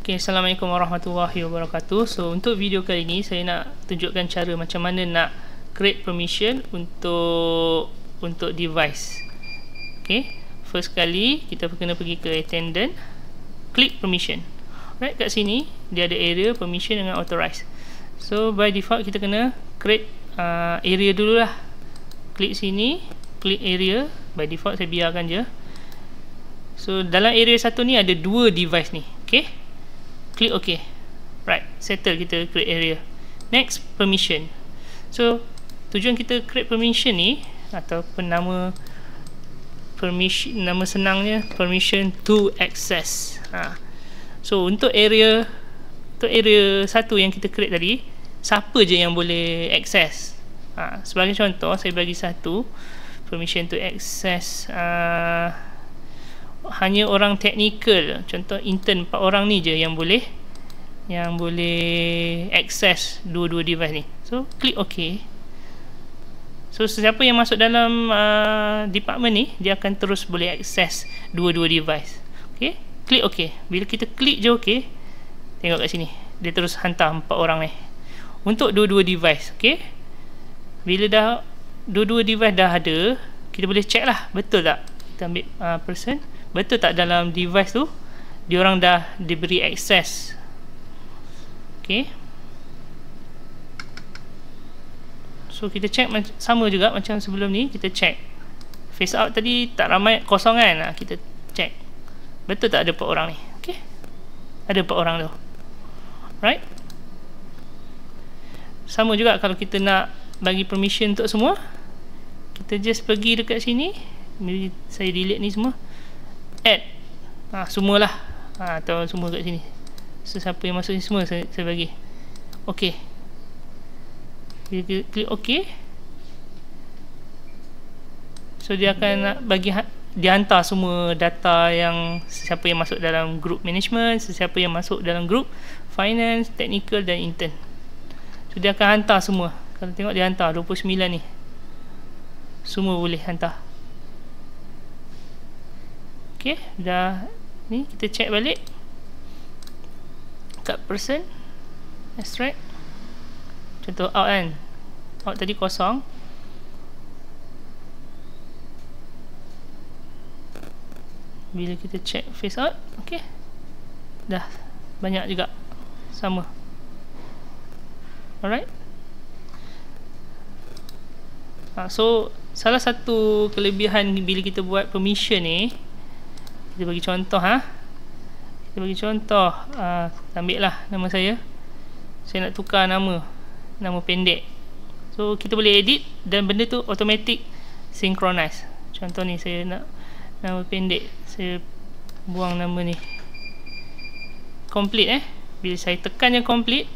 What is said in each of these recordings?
Okay, Assalamualaikum warahmatullahi wabarakatuh. So untuk video kali ini saya nak tunjukkan cara macam mana nak create permission untuk device. Okay, first kali kita kena pergi ke attendant, klik permission. Right, kat sini dia ada area permission dengan authorize. So by default kita kena create area dululah. Klik sini, klik area. By default saya biarkan je. So dalam area satu ni ada dua device ni. Okay, klik OK. Right, settle kita create area. Next, permission. So tujuan kita create permission ni ataupun nama senangnya permission to access. So untuk area satu yang kita create tadi, siapa je yang boleh access. Sebagai contoh saya bagi satu permission to access, hanya orang technical, contoh intern 4 orang ni je yang boleh access dua-dua device ni. So klik OK. So sesiapa yang masuk dalam department ni, dia akan terus boleh access dua-dua device. Okay, klik OK. Bila kita klik je OK, tengok kat sini dia terus hantar 4 orang ni untuk dua-dua device. Okay, bila dah dua-dua device dah ada, kita boleh check lah betul tak. Kita ambil person, betul tak dalam device tu diorang dah diberi access. Okay, so kita check sama juga macam sebelum ni. Kita check face out tadi tak ramai, kosong kan. Kita check betul tak ada 4 orang ni. Okay, ada 4 orang tu. Right, sama juga kalau kita nak bagi permission untuk semua, kita just pergi dekat sini. Saya delete ni semua, add semualah, atau semua kat sini. So siapa yang masuk ni semua saya bagi OK. Bila klik OK, so dia akan bagi dia hantar semua data yang siapa yang masuk dalam group management, siapa yang masuk dalam group finance, technical dan intern. So dia akan hantar semua. Kalau tengok dia hantar 29 ni, semua boleh hantar. Okay, dah ni kita check balik kat person, extract. Contoh out kan, out tadi kosong. Bila kita check face out, okay, dah banyak juga sama. Alright. So salah satu kelebihan bila kita buat permission ni, kita bagi contoh kita bagi contoh, ambil lah nama saya nak tukar nama pendek. So kita boleh edit dan benda tu automatic synchronize. Contoh ni saya nak nama pendek, saya buang nama ni complete. Bila saya tekan yang complete,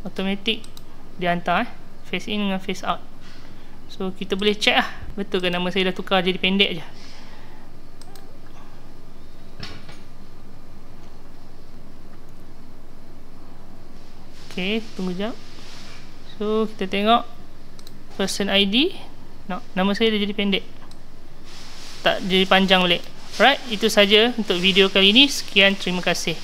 automatic dia hantar face in dengan face out. So kita boleh check lah betul ke nama saya dah tukar jadi pendek je. Okay, tunggu jap. So kita tengok person ID, nama saya dah jadi pendek, tak jadi panjang balik. Alright, itu saja untuk video kali ini. Sekian, terima kasih.